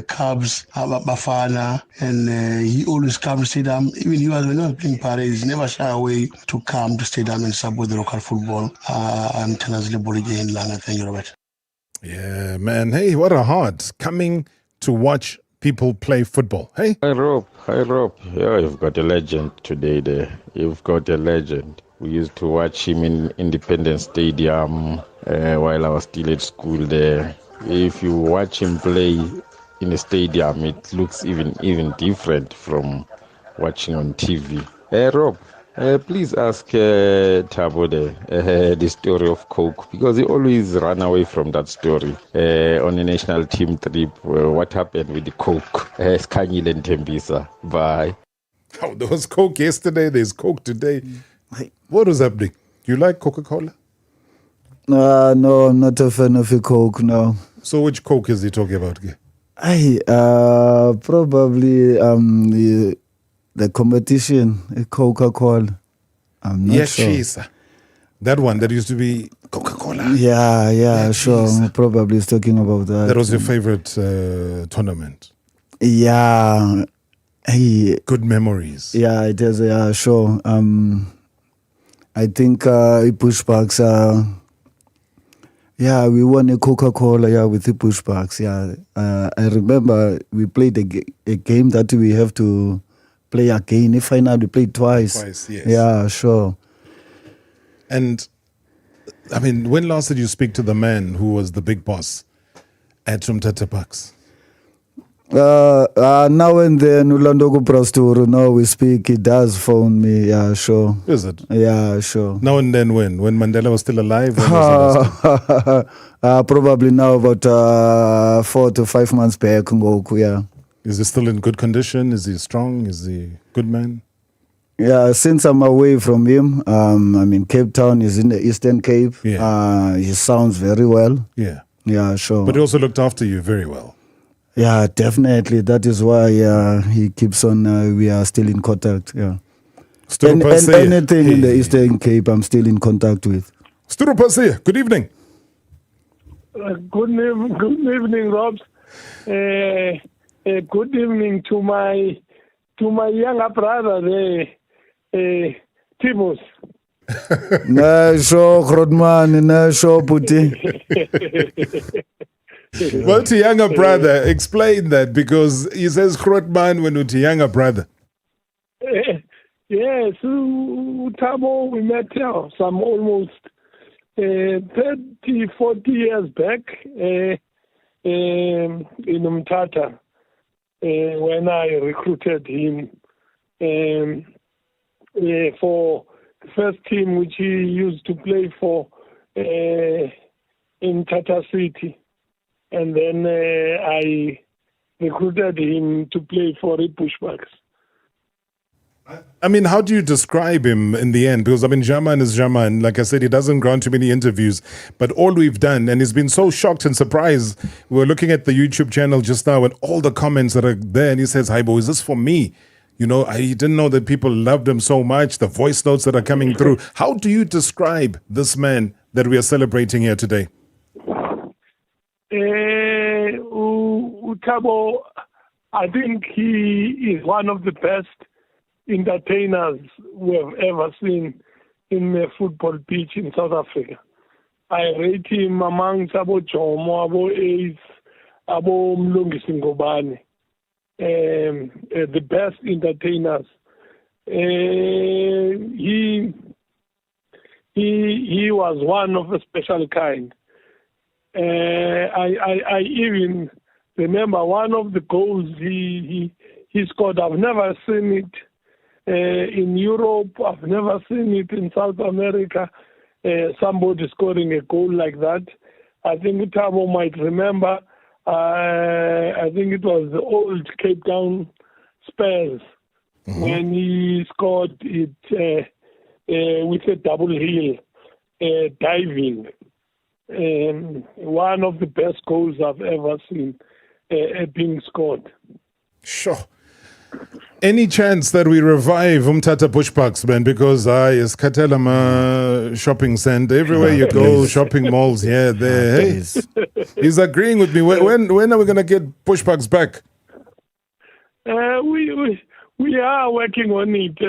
Cubs, Bafana, and he always comes to stadium. Even when he was playing parades, he never shy away to come to stadium and support the local football. I'm Tanazili Borige in Langa. Thank you, Robert. Yeah, man. Hey, what a heart. Coming to watch people play football. Hey? Hi, Rob. Yeah, you've got a legend today there. You've got a legend. We used to watch him in Independence Stadium while I was still at school there. If you watch him play in a stadium, it looks even different from watching on TV. Rob, please ask Thabo the story of Coke, because he always ran away from that story. On a national team trip, what happened with the Coke? Skanyile and Tembisa. Bye. Oh, there was Coke yesterday, there's Coke today. What was happening? You like Coca-Cola? No, I'm not a fan of a Coke, no. So which Coke is he talking about? Probably the competition, Coca-Cola. I'm not sure. Yes, that one that used to be Coca-Cola. Yeah, sure. Probably is talking about that. That was your favorite tournament? Yeah. Good memories. Yeah, it is. Yeah, sure. I think pushbacks. We won a Coca-Cola. With the pushbacks. I remember we played a game that we have to play again. If final, we played twice. Yes. Yeah, sure. And I mean, when last did you speak to the man who was the big boss at Umtata Parks? Now and then, Ulandogo Prasturu, now we speak, he does phone me, yeah, sure. Is it? Yeah, sure. Now and then when? When Mandela was still alive? Probably now about 4 to 5 months back, Ngoku, yeah. Is he still in good condition? Is he strong? Is he a good man? Yeah, since I'm away from him, Cape Town is in the Eastern Cape. Yeah. He sounds very well. Yeah. Yeah, sure. But he also looked after you very well. Yeah, definitely. That is why he keeps on, we are still in contact, yeah. And anything in the Eastern Cape, I'm still in contact with. Sturupasi, good evening. Good evening, Robs. Good evening to my younger brother, Timos. No, sure, Grodman, no, sure, Puti. Well, to younger brother, explain that, because he says Grotman when to younger brother. Yes, Thabo, we met some almost 30, 40 years back in Umtata when I recruited him for the first team which he used to play for in Tata City. And then I recruited him to play for the Pushbacks. I mean, how do you describe him in the end? Because, Jaman is Jaman. Like I said, he doesn't grant too many interviews. But all we've done, and he's been so shocked and surprised. We were looking at the YouTube channel just now and all the comments that are there. And he says, Haibo, is this for me? You know, I didn't know that people loved him so much. The voice notes that are coming through. How do you describe this man that we are celebrating here today? Thabo, I think he is one of the best entertainers we have ever seen in the football pitch in South Africa. I rate him amongst Abo Jomo, Abo Ace, Abo Mlungisi Ngobane, the best entertainers. He was one of a special kind. I even remember one of the goals he scored. I've never seen it in Europe. I've never seen it in South America. Somebody scoring a goal like that. I think Thabo might remember. I think it was the old Cape Town Spurs when he scored it with a double heel diving. One of the best goals I've ever seen being scored. Sure. Any chance that we revive Umtata Pushbacks, man? Because it's Katelama shopping center. Everywhere you go, shopping malls here, there. Hey, he's agreeing with me. When are we going to get Pushbacks back? We are working on it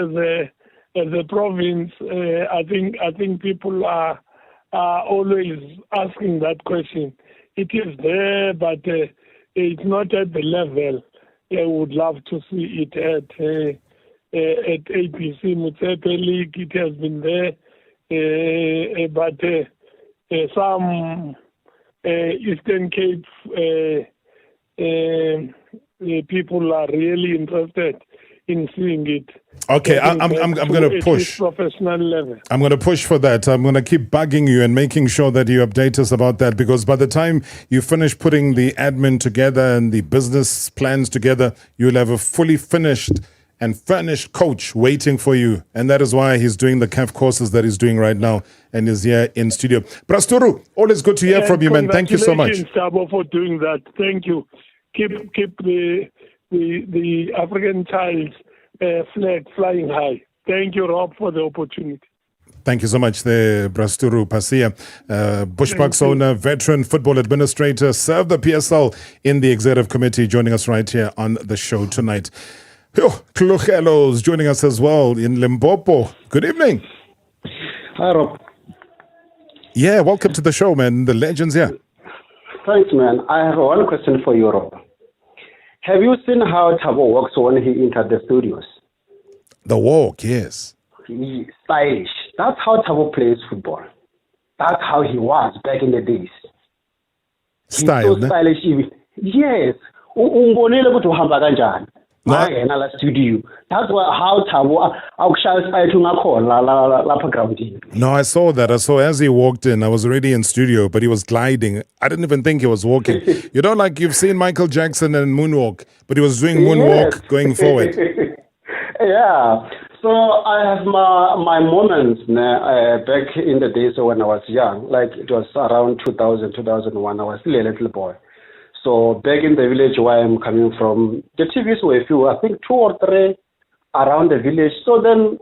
as a province. I think people are always asking that question. It is there, but it's not at the level I would love to see it at ABC Mutsepe League. It has been there, but some Eastern Cape people are really interested in seeing it. Okay, I'm going to push. Professional level. I'm going to push for that. I'm going to keep bugging you and making sure that you update us about that, because by the time you finish putting the admin together and the business plans together, you'll have a fully finished and furnished coach waiting for you. And that is why he's doing the CAF courses that he's doing right now and is here in studio. Brasturu, always good to hear from you, man. Thank you so much. Congratulations, Thabo, for doing that. Thank you. Keep the African child's flag flying high. Thank you, Rob, for the opportunity. Thank you so much, the Brasturu Pasia, Bushbucks owner, veteran football administrator, served the PSL in the executive committee, joining us right here on the show tonight. Klugelo's joining us as well in Limpopo. Good evening. Hi, Rob. Yeah, welcome to the show, man. The legends here. Thanks, man. I have one question for you, Rob. Have you seen how Thabo walks when he entered the studios? The walk, yes. He's stylish. That's how Thabo plays football. That's how he was back in the days. Style, He's so stylish. Yes. Umbonile ukuthi uhamba kanjani. Ngena la studio. That's how Thabo akushaya isayithu ngakhona lapha groundini. No, I saw that. I saw as he walked in, I was already in studio, but he was gliding. I didn't even think he was walking. You know, like you've seen Michael Jackson and moonwalk, but he was doing moonwalk going forward. Yeah. So I have my moments back in the days when I was young, like it was around 2000, 2001. I was still a little boy. So back in the village where I'm coming from, the TVs were a few, I think 2 or 3 around the village. So then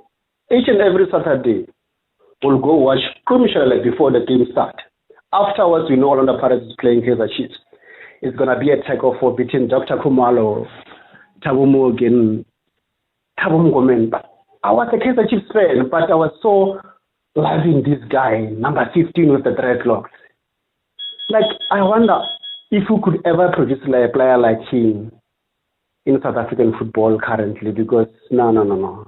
each and every Saturday, we'll go watch commercial before the game start. Afterwards, we know Orlando Pirates is playing Kaizer Chiefs. It's going to be a takeoff between Dr. Khumalo, Thabo Mooki, and Thabo Mooki. I was a Kaizer Chiefs fan, but I was so loving this guy, number 15 with the dreadlocks. Like, I wonder if we could ever produce a player like him in South African football currently, because no.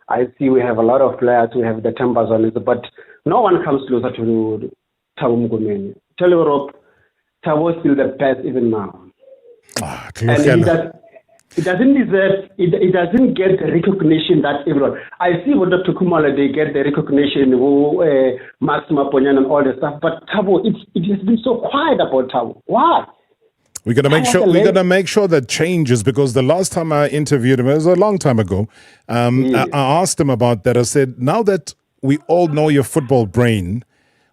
I see we have a lot of players who have the tempers on it, but no one comes closer to Thabo Mooki. Tell you, Rob, Thabo is still the best even now. And it doesn't deserve, it doesn't get the recognition that everyone. I see with Dr. Khumalo, they get the recognition, Maxima Ponyan and all the stuff, but Thabo, it has been so quiet about Thabo. Why? We're gonna make sure that changes, because the last time I interviewed him, it was a long time ago. I asked him about that. I said, now that we all know your football brain,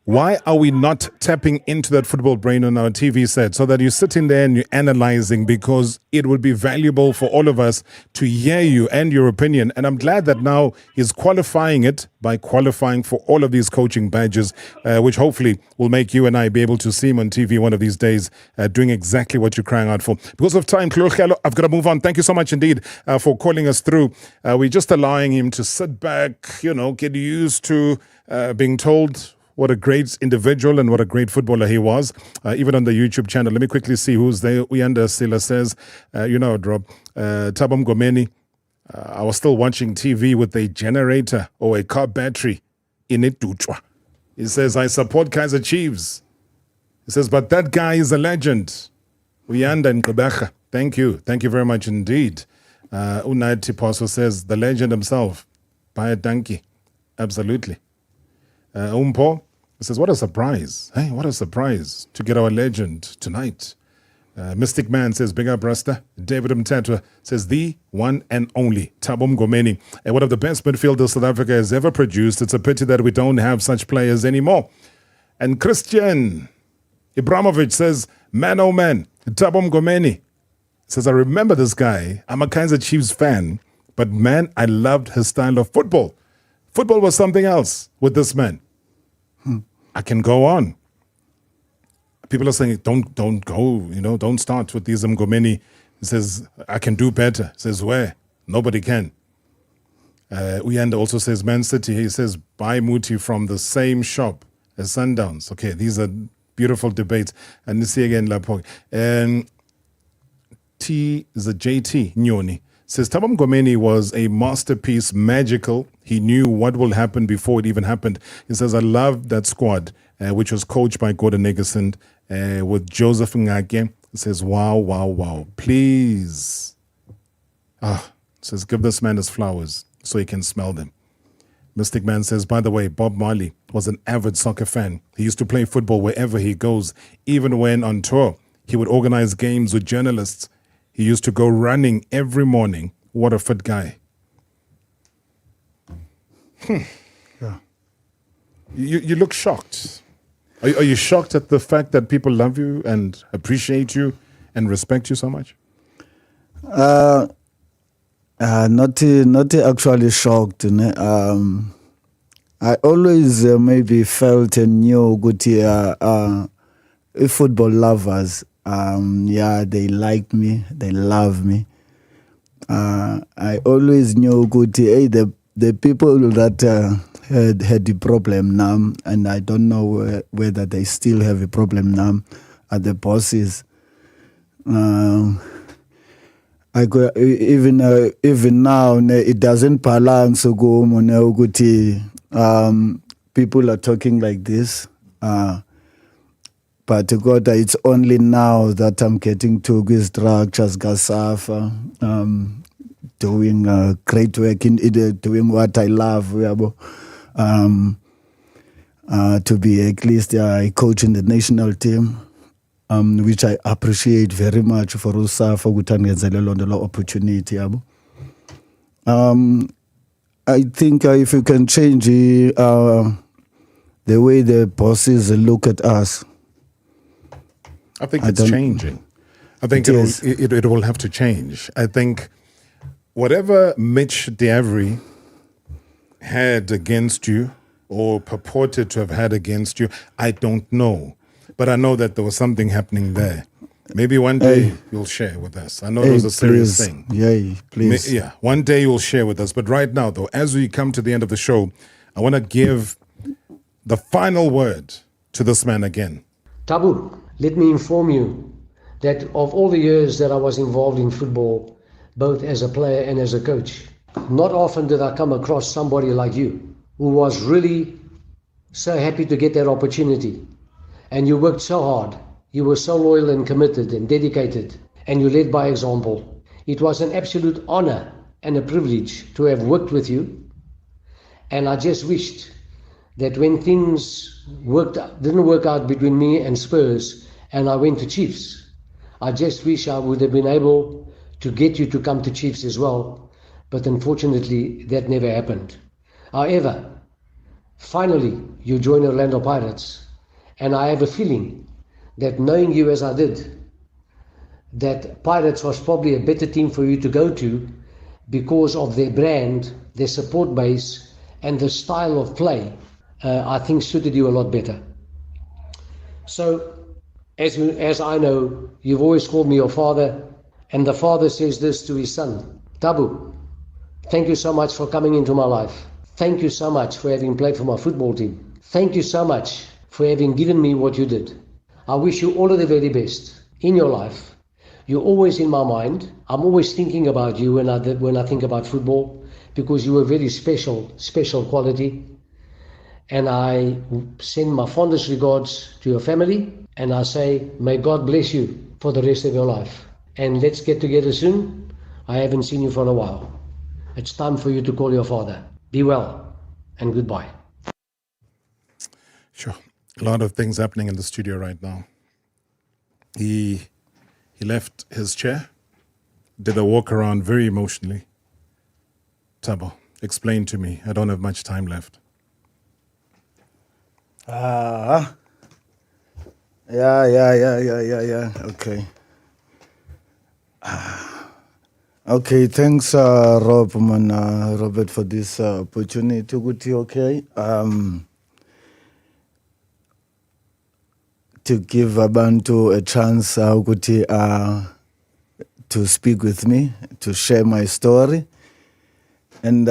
why are we not tapping into that football brain on our TV set so that you're sitting there and you're analyzing, because it would be valuable for all of us to hear you and your opinion. And I'm glad that now he's qualifying it by qualifying for all of these coaching badges, which hopefully will make you and I be able to see him on TV one of these days doing exactly what you're crying out for. Because of time, I've got to move on. Thank you so much indeed for calling us through. We're just allowing him to sit back, get used to being told what a great individual and what a great footballer he was, even on the YouTube channel. Let me quickly see who's there. Uyanda Sila says, Rob, Thabo Mooki, I was still watching TV with a generator or a car battery in it. He says, I support Kaizer Chiefs. He says, but that guy is a legend. Uyanda and Kubecha. Thank you. Thank you very much indeed. Unai Tiposo says, the legend himself. Baya Danki. Absolutely. Umpo says, what a surprise. Hey, what a surprise to get our legend tonight. Mystic Man says, big up, Rasta. David Mtatwa says, the one and only Thabo Mooki, one of the best midfielders South Africa has ever produced. It's a pity that we don't have such players anymore. And Christian Ibramovich says, man, oh man, Thabo Mooki says, I remember this guy. I'm a Kaizer Chiefs fan, but man, I loved his style of football. Football was something else with this man. I can go on. People are saying, don't go, don't start with these Mngomeni. He says, I can do better. He says, where? Nobody can. Uyanda also says, Man City. He says, buy Muti from the same shop as Sundowns. Okay, these are beautiful debates. And you see again, Lapok. And JT Nyoni says Thabo Mooki was a masterpiece, magical. He knew what will happen before it even happened. He says, I love that squad, which was coached by Gordon Negerson with Joseph Ngake. He says, wow, wow, wow. Please. Says, give this man his flowers so he can smell them. Mystic Man says, by the way, Bob Marley was an avid soccer fan. He used to play football wherever he goes. Even when on tour, he would organize games with journalists. He used to go running every morning. What a fit guy. Yeah. You look shocked. Are you shocked at the fact that people love you and appreciate you and respect you so much? Not actually shocked. I always maybe felt and knew good football lovers. They liked me, they love me. I always knew good. The people that had the problem now, and I don't know whether they still have a problem now, are the bosses. I go even now. It doesn't balance to go. People are talking like this. But God, it's only now that I'm getting to good structures, Gasafa, doing great work in doing what I love. To be at least a coach in the national team. Which I appreciate very much for Usafa the opportunity. I think if you can change the way the bosses look at us. I think it's changing. I think it will have to change. I think whatever Mitch Diavry had against you or purported to have had against you, I don't know. But I know that there was something happening there. Maybe one day you'll share with us. I know it was a serious thing. Yeah, please. One day you'll share with us. But right now, though, as we come to the end of the show, I want to give the final word to this man again. Thabo, let me inform you that of all the years that I was involved in football, both as a player and as a coach, not often did I come across somebody like you who was really so happy to get that opportunity. And you worked so hard. You were so loyal and committed and dedicated, and you led by example. It was an absolute honor and a privilege to have worked with you. And I just wished that when things didn't work out between me and Spurs, and I went to Chiefs, I just wish I would have been able to get you to come to Chiefs as well. But unfortunately, that never happened. However, finally, you joined Orlando Pirates. And I have a feeling that knowing you as I did, that Pirates was probably a better team for you to go to because of their brand, their support base, and the style of play, I think suited you a lot better. So, as I know, you've always called me your father, and the father says this to his son, Thabo, thank you so much for coming into my life. Thank you so much for having played for my football team. Thank you so much for having given me what you did. I wish you all of the very best in your life. You're always in my mind. I'm always thinking about you when I think about football, because you were very special quality. And I send my fondest regards to your family, and I say, may God bless you for the rest of your life. And let's get together soon. I haven't seen you for a while. It's time for you to call your father. Be well, and goodbye. Sure. A lot of things happening in the studio right now. He left his chair, did a walk around very emotionally. Thabo, explain to me. I don't have much time left. Yeah. Okay. Okay, thanks, Robert, for this opportunity. Okay. To give Abantu a chance to speak with me, to share my story, and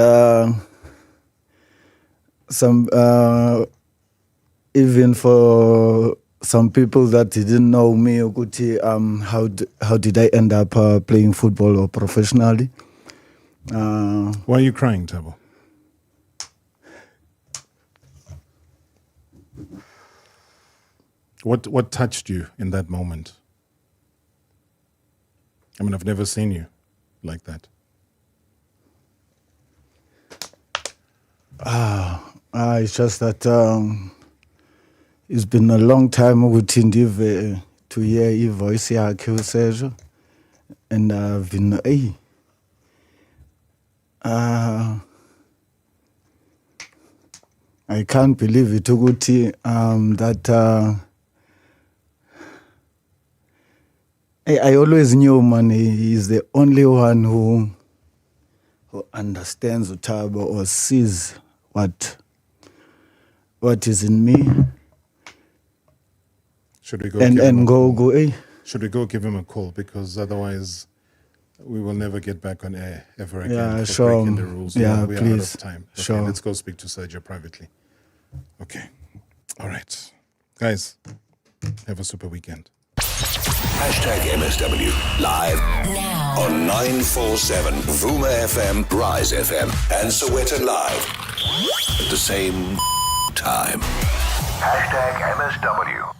even for some people that didn't know me, ukuthi, how did I end up playing football or professionally? Why are you crying, Thabo? What touched you in that moment? I mean, I've never seen you like that. It's just that it's been a long time ukuthi ndive to hear ivoice yakhe uSergio, and I've been I can't believe it ukuthi that I always knew, man, he's the only one who understands Thabo or sees what is in me. Should we go Should we go give him a call? Because otherwise we will never get back on air ever again. Yeah, for sure. breaking the rules. Yeah, we are please. out of time. Okay, Sure. let's go speak to Sergio privately. Okay. All right. Guys, have a super weekend. #MSW live now on 947 Vuma FM, Rise FM, and Soweto Live at the same time. #MSW.